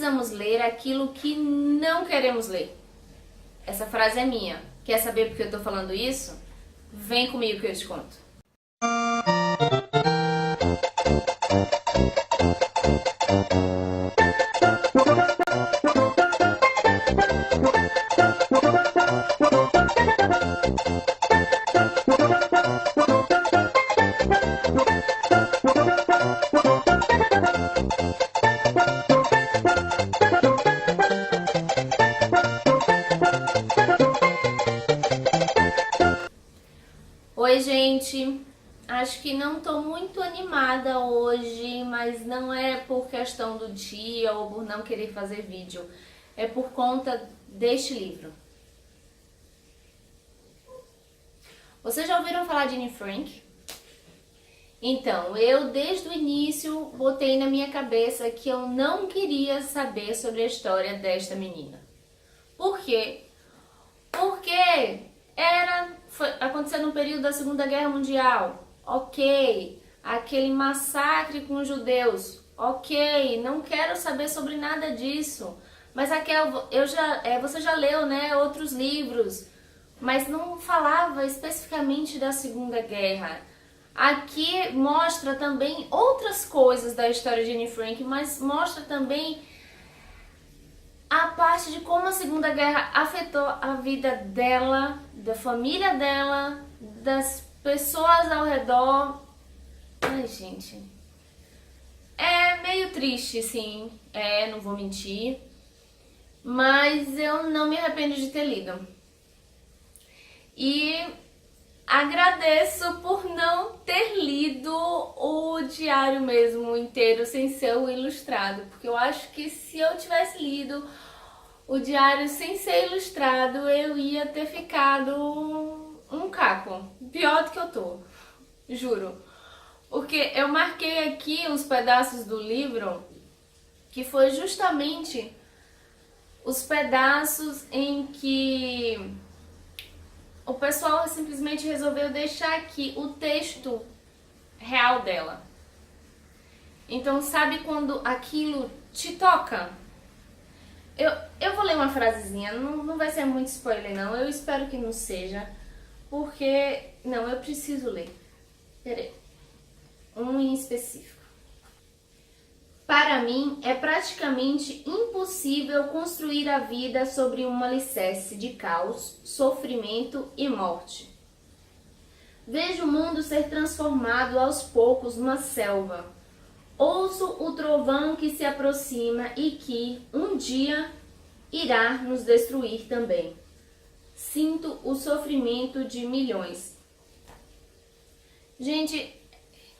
precisamos ler aquilo que não queremos ler. Essa frase é minha. Quer saber por que eu tô falando isso? Vem comigo que eu te conto. Oi, gente. Acho que não tô muito animada hoje, mas não é por questão do dia ou por não querer fazer vídeo. É por conta deste livro. Vocês já ouviram falar de Anne Frank? Então, eu desde o início botei na minha cabeça que eu não queria saber sobre a história desta menina. Por quê? Porque aconteceu no período da Segunda Guerra Mundial. Ok. Aquele massacre com os judeus. Ok. Não quero saber sobre nada disso. Mas Raquel, você já leu, né, outros livros, mas não falava especificamente da Segunda Guerra. Aqui mostra também outras coisas da história de Anne Frank, mas mostra também a parte de como a Segunda Guerra afetou a vida dela, da família dela, das pessoas ao redor. Ai, gente. É meio triste, sim. Não vou mentir. Mas eu não me arrependo de ter lido. E agradeço por não ter lido o diário mesmo inteiro, sem ser o ilustrado. Porque eu acho que se eu tivesse lido o diário sem ser ilustrado, eu ia ter ficado um caco. Pior do que eu tô, juro. Porque eu marquei aqui uns pedaços do livro que foi justamente os pedaços em que o pessoal simplesmente resolveu deixar aqui o texto real dela. Então, sabe quando aquilo te toca? Eu vou ler uma frasezinha, não vai ser muito spoiler não, eu espero que não seja, porque... Não, eu preciso ler. Peraí. Um em específico. Para mim, é praticamente impossível construir a vida sobre um alicerce de caos, sofrimento e morte. Vejo o mundo ser transformado aos poucos numa selva. Ouço o trovão que se aproxima e que, um dia, irá nos destruir também. Sinto o sofrimento de milhões. Gente,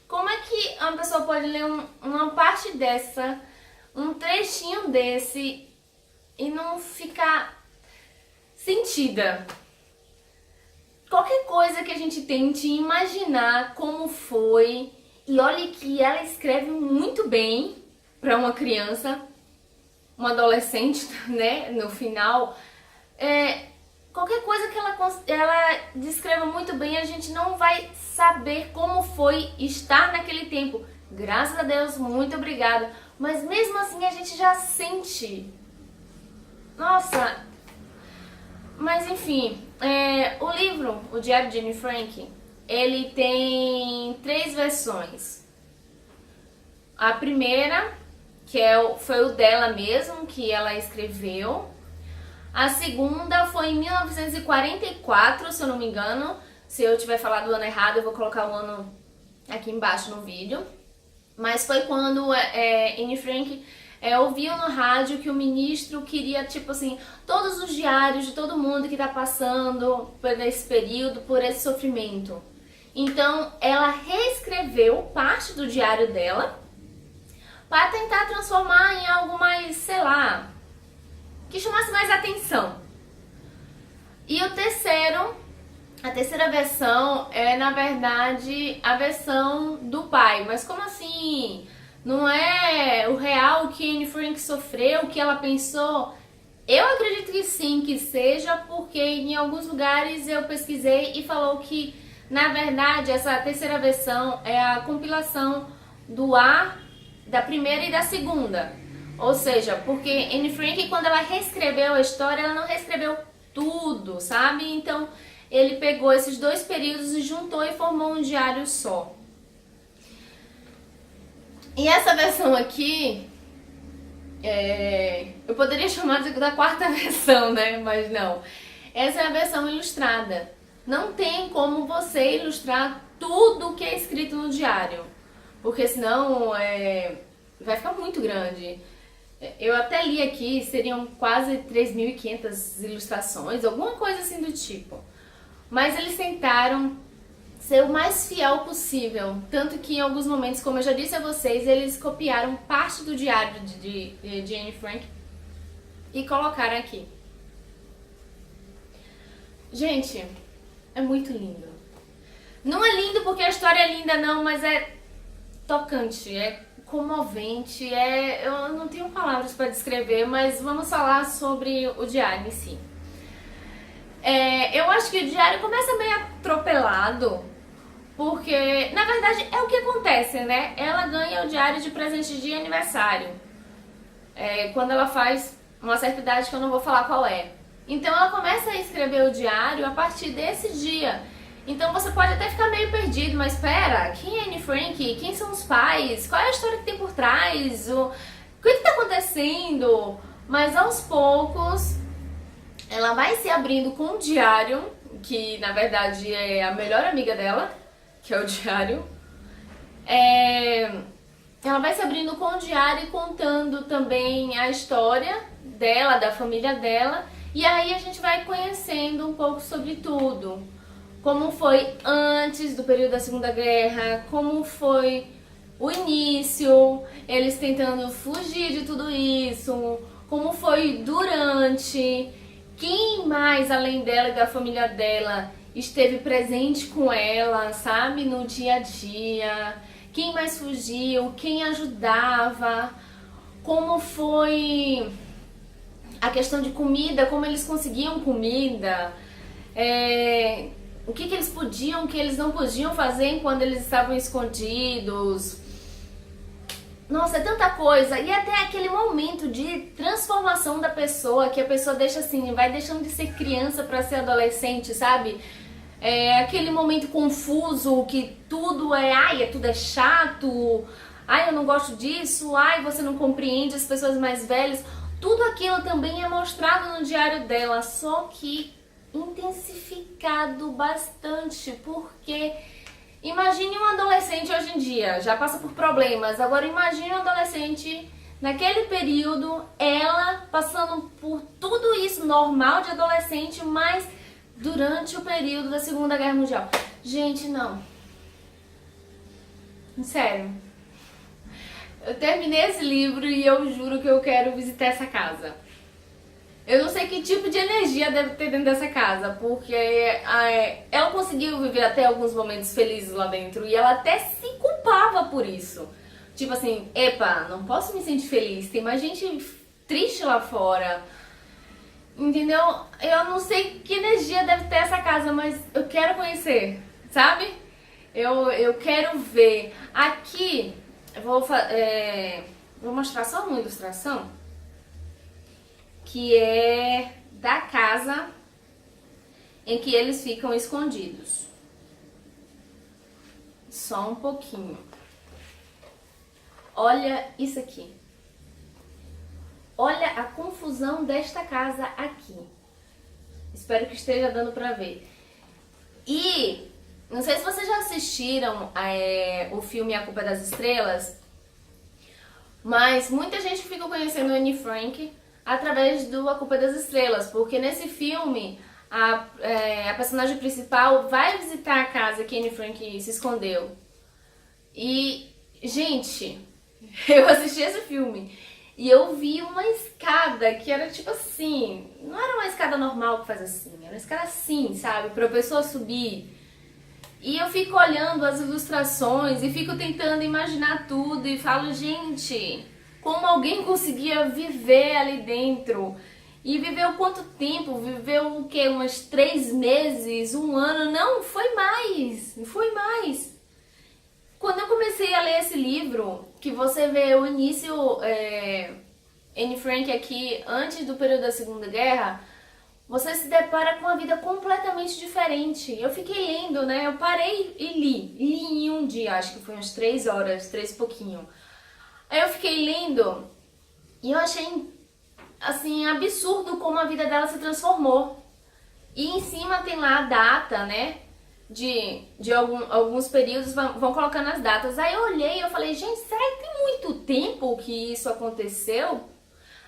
como é que uma pessoa pode ler uma parte dessa, um trechinho desse, e não ficar sentida? Qualquer coisa que a gente tente imaginar como foi, e olha que ela escreve muito bem para uma criança, uma adolescente, né, no final. Qualquer coisa que ela descreva muito bem, a gente não vai saber como foi estar naquele tempo. Graças a Deus, muito obrigada. Mas mesmo assim a gente já sente. Nossa. Mas enfim, o livro, o Diário de Anne Frank, ele tem 3 versões. A primeira, que foi o dela mesmo, que ela escreveu. A segunda foi em 1944, se eu não me engano. Se eu tiver falado o ano errado, eu vou colocar o ano aqui embaixo no vídeo. Mas foi quando Anne Frank ouviu no rádio que o ministro queria, tipo assim, todos os diários de todo mundo que tá passando por esse período, por esse sofrimento. Então, ela reescreveu parte do diário dela para tentar transformar em algo mais, sei lá, que chamasse mais atenção. E a terceira versão é, na verdade, a versão do pai. Mas como assim? Não é o real que Anne Frank sofreu, o que ela pensou? Eu acredito que sim, que seja, porque em alguns lugares eu pesquisei e falou que, na verdade, essa terceira versão é a compilação da primeira e da segunda. Ou seja, porque Anne Frank, quando ela reescreveu a história, ela não reescreveu tudo, sabe? Então ele pegou esses dois períodos e juntou e formou um diário só. E essa versão aqui, eu poderia chamar da quarta versão, né? Mas não. Essa é a versão ilustrada. Não tem como você ilustrar tudo que é escrito no diário, porque senão vai ficar muito grande. Eu até li aqui, seriam quase 3.500 ilustrações, alguma coisa assim do tipo. Mas eles tentaram ser o mais fiel possível, tanto que em alguns momentos, como eu já disse a vocês, eles copiaram parte do diário de Anne Frank e colocaram aqui. Gente, é muito lindo. Não é lindo porque a história é linda não, mas é tocante, é comovente, eu não tenho palavras para descrever, mas vamos falar sobre o diário em si. Eu acho que o diário começa meio atropelado, porque, na verdade, é o que acontece, né? Ela ganha o diário de presente de aniversário, quando ela faz uma certa idade que eu não vou falar qual é. Então ela começa a escrever o diário a partir desse dia. Então você pode até ficar meio perdido, mas espera, quem é Anne Frank? Quem são os pais? Qual é a história que tem por trás? O que está acontecendo? Mas aos poucos ela vai se abrindo com o diário, que na verdade é a melhor amiga dela, que é o diário. Ela vai se abrindo com o diário e contando também a história dela, da família dela. E aí a gente vai conhecendo um pouco sobre tudo. Como foi antes do período da Segunda Guerra, como foi o início, eles tentando fugir de tudo isso, como foi durante, quem mais além dela e da família dela esteve presente com ela, sabe, no dia a dia, quem mais fugiu, quem ajudava, como foi a questão de comida, como eles conseguiam comida, o que eles podiam, o que eles não podiam fazer quando eles estavam escondidos. Nossa, é tanta coisa. E até aquele momento de transformação da pessoa, que a pessoa deixa assim, vai deixando de ser criança para ser adolescente, sabe? Aquele momento confuso, que tudo tudo é chato, eu não gosto disso, você não compreende as pessoas mais velhas. Tudo aquilo também é mostrado no diário dela, só que intensificado bastante, porque imagine um adolescente hoje em dia, já passa por problemas, agora imagine um adolescente naquele período, ela passando por tudo isso normal de adolescente, mas durante o período da Segunda Guerra Mundial. Gente, não. Sério. Eu terminei esse livro e eu juro que eu quero visitar essa casa. Eu não sei que tipo de energia deve ter dentro dessa casa, porque ela conseguiu viver até alguns momentos felizes lá dentro e ela até se culpava por isso. Tipo assim, não posso me sentir feliz, tem mais gente triste lá fora. Entendeu? Eu não sei que energia deve ter essa casa, mas eu quero conhecer, sabe? Eu quero ver. Aqui, eu vou mostrar só uma ilustração, que é da casa em que eles ficam escondidos. Só um pouquinho. Olha isso aqui. Olha a confusão desta casa aqui. Espero que esteja dando pra ver. E não sei se vocês já assistiram o filme A Culpa é das Estrelas, mas muita gente fica conhecendo Anne Frank através do A Culpa é das Estrelas, porque nesse filme a personagem principal vai visitar a casa que Anne Frank se escondeu. E, gente, eu assisti esse filme e eu vi uma escada que era tipo assim, não era uma escada normal que faz assim, era uma escada assim, sabe, pra pessoa subir. E eu fico olhando as ilustrações e fico tentando imaginar tudo e falo, gente, como alguém conseguia viver ali dentro? E viveu quanto tempo? Viveu o quê? Uns 3 meses? 1 ano? Não, foi mais. Foi mais. Quando eu comecei a ler esse livro, que você vê o início Anne Frank aqui, antes do período da Segunda Guerra, você se depara com uma vida completamente diferente. Eu fiquei lendo, né? Eu parei e li em um dia, acho que foi umas 3 horas, 3 e pouquinho. Aí eu fiquei lendo e eu achei, assim, absurdo como a vida dela se transformou. E em cima tem lá a data, né? De alguns períodos vão colocando as datas. Aí eu olhei e eu falei, gente, será que tem muito tempo que isso aconteceu?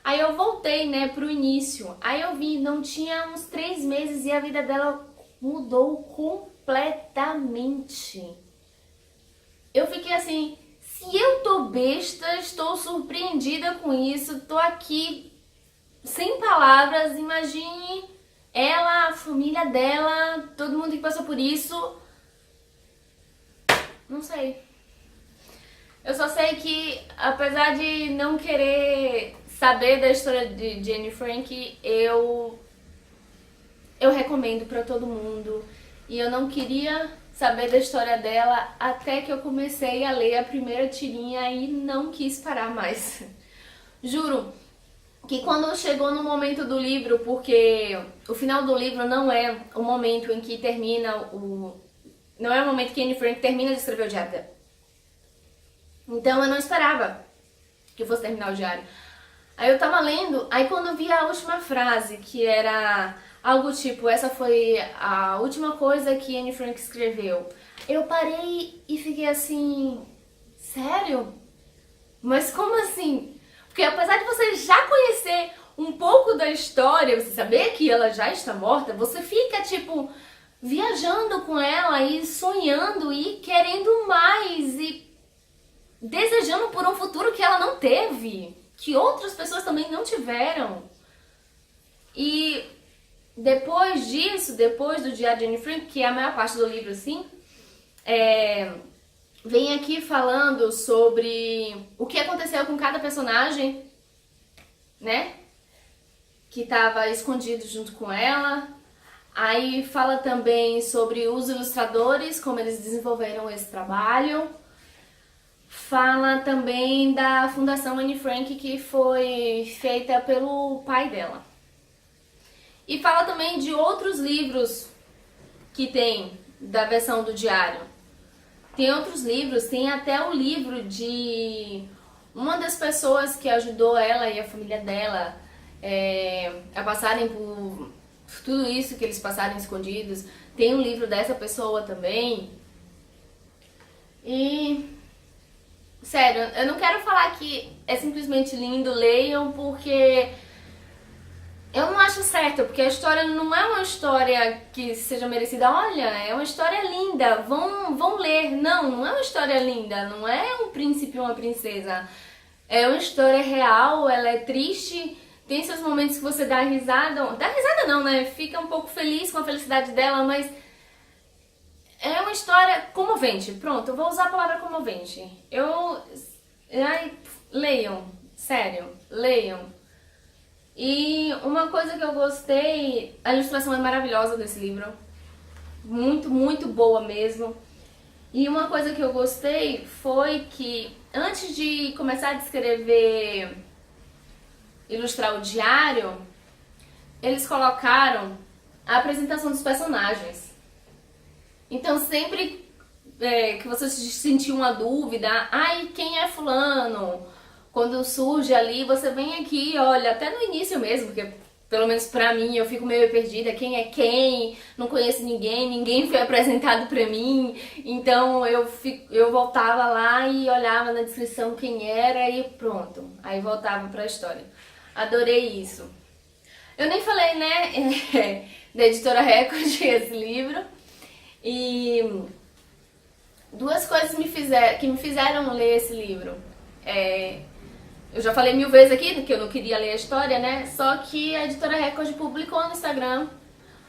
Aí eu voltei, né, pro início. Aí eu vi, não tinha uns 3 meses e a vida dela mudou completamente. Eu fiquei assim, se eu tô besta, estou surpreendida com isso, tô aqui sem palavras, imagine ela, a família dela, todo mundo que passou por isso. Não sei. Eu só sei que, apesar de não querer saber da história de Anne Frank, eu recomendo pra todo mundo. E eu não queria saber da história dela até que eu comecei a ler a primeira tirinha e não quis parar mais. Juro que quando chegou no momento do livro, porque o final do livro não é o momento em que termina o... Não é o momento que Anne Frank termina de escrever o diário dela. Então eu não esperava que eu fosse terminar o diário. Aí eu tava lendo, aí quando eu vi a última frase, que era algo tipo, essa foi a última coisa que Anne Frank escreveu, eu parei e fiquei assim, sério? Mas como assim? Porque apesar de você já conhecer um pouco da história, você saber que ela já está morta, você fica tipo viajando com ela e sonhando e querendo mais e desejando por um futuro que ela não teve, que outras pessoas também não tiveram. E depois disso, depois do Diário de Anne Frank, que é a maior parte do livro, assim, vem aqui falando sobre o que aconteceu com cada personagem, né? Que estava escondido junto com ela. Aí fala também sobre os ilustradores, como eles desenvolveram esse trabalho. Fala também da Fundação Anne Frank, que foi feita pelo pai dela. E fala também de outros livros que tem da versão do diário. Tem outros livros, tem até o livro de uma das pessoas que ajudou ela e a família dela a passarem por tudo isso que eles passaram escondidos. Tem um livro dessa pessoa também. E... sério, eu não quero falar que é simplesmente lindo, leiam, porque eu não acho certo, porque a história não é uma história que seja merecida. Olha, é uma história linda, vão ler. Não, não é uma história linda, não é um príncipe ou uma princesa. É uma história real, ela é triste, tem seus momentos que você dá risada. Dá risada não, né? Fica um pouco feliz com a felicidade dela, mas... é uma história comovente. Pronto, eu vou usar a palavra comovente. Leiam, sério, leiam. E uma coisa que eu gostei, a ilustração é maravilhosa desse livro. Muito, muito boa mesmo. E uma coisa que eu gostei foi que antes de começar a escrever, ilustrar o diário, eles colocaram a apresentação dos personagens. Então sempre que você sentir uma dúvida, ai, quem é fulano? Quando surge ali, você vem aqui, olha, até no início mesmo, porque pelo menos pra mim, eu fico meio perdida, quem é quem, não conheço ninguém, ninguém foi apresentado pra mim, então eu voltava lá e olhava na descrição quem era e pronto, aí voltava pra história. Adorei isso. Eu nem falei, né, da Editora Record, esse livro. E duas coisas que me fizeram ler esse livro. Eu já falei 1000 vezes aqui que eu não queria ler a história, né? Só que a Editora Record publicou no Instagram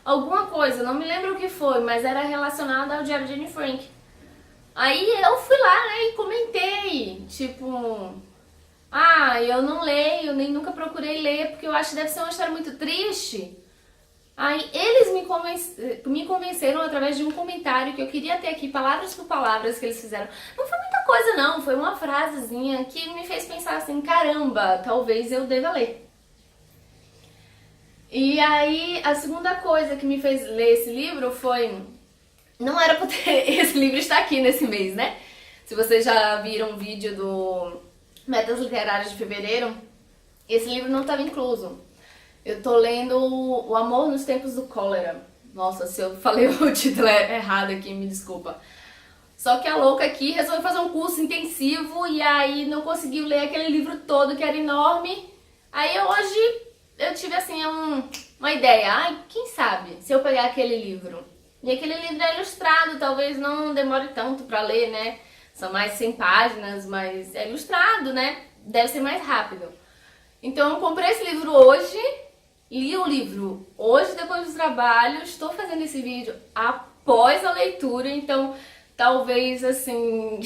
alguma coisa, não me lembro o que foi, mas era relacionada ao Diário de Anne Frank. Aí eu fui lá, né, e comentei, tipo... eu não leio, nem nunca procurei ler, porque eu acho que deve ser uma história muito triste. Aí eles me convenceram através de um comentário que eu queria ter aqui, palavras por palavras que eles fizeram. Não foi muita coisa não, foi uma frasezinha que me fez pensar assim, caramba, talvez eu deva ler. E aí a segunda coisa que me fez ler esse livro foi... Não era pra ter... Esse livro está aqui nesse mês, né? Se vocês já viram o vídeo do Metas Literárias de Fevereiro, esse livro não estava incluso. Eu tô lendo O Amor nos Tempos do Cólera. Nossa, se eu falei o título errado aqui, me desculpa. Só que a louca aqui resolveu fazer um curso intensivo e aí não conseguiu ler aquele livro todo que era enorme. Aí hoje eu tive assim uma ideia. Ai, quem sabe se eu pegar aquele livro. E aquele livro é ilustrado, talvez não demore tanto pra ler, né? São mais 100 páginas, mas é ilustrado, né? Deve ser mais rápido. Então eu comprei esse livro hoje, li o livro hoje depois do trabalho, estou fazendo esse vídeo após a leitura, então talvez assim,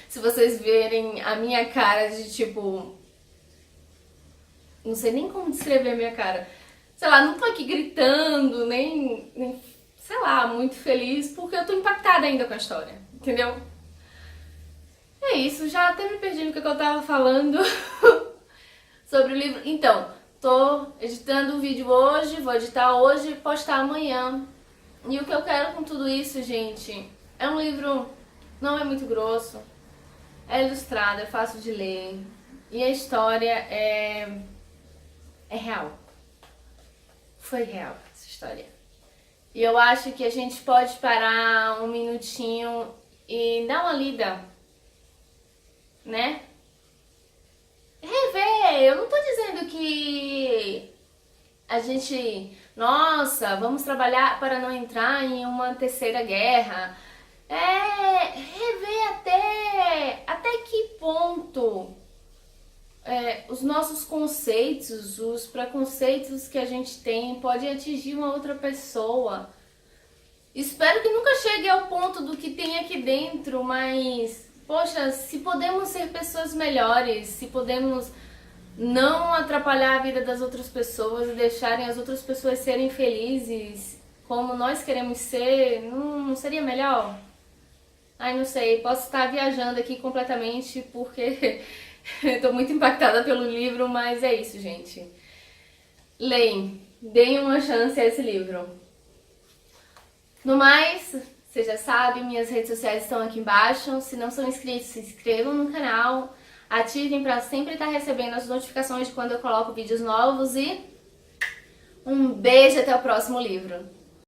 se vocês verem a minha cara de tipo, não sei nem como descrever a minha cara, sei lá, não tô aqui gritando, nem sei lá, muito feliz, porque eu tô impactada ainda com a história, entendeu? É isso, já até me perdi no que eu tava falando sobre o livro. Então, tô editando o vídeo hoje, vou editar hoje e postar amanhã. E o que eu quero com tudo isso, gente, é um livro, não é muito grosso, é ilustrado, é fácil de ler. E a história é real. Foi real essa história. E eu acho que a gente pode parar um minutinho e dar uma lida, né? Rever, eu não tô dizendo que a gente, nossa, vamos trabalhar para não entrar em uma terceira guerra. É rever até que ponto os nossos conceitos, os preconceitos que a gente tem podem atingir uma outra pessoa. Espero que nunca chegue ao ponto do que tem aqui dentro, mas... Poxa, se podemos ser pessoas melhores, se podemos não atrapalhar a vida das outras pessoas e deixarem as outras pessoas serem felizes como nós queremos ser, não seria melhor? Ai, não sei, posso estar viajando aqui completamente porque estou muito impactada pelo livro, mas é isso, gente. Leem, deem uma chance a esse livro. No mais... Você já sabe, minhas redes sociais estão aqui embaixo. Se não são inscritos, se inscrevam no canal. Ativem para sempre estar recebendo as notificações de quando eu coloco vídeos novos. E um beijo até o próximo livro.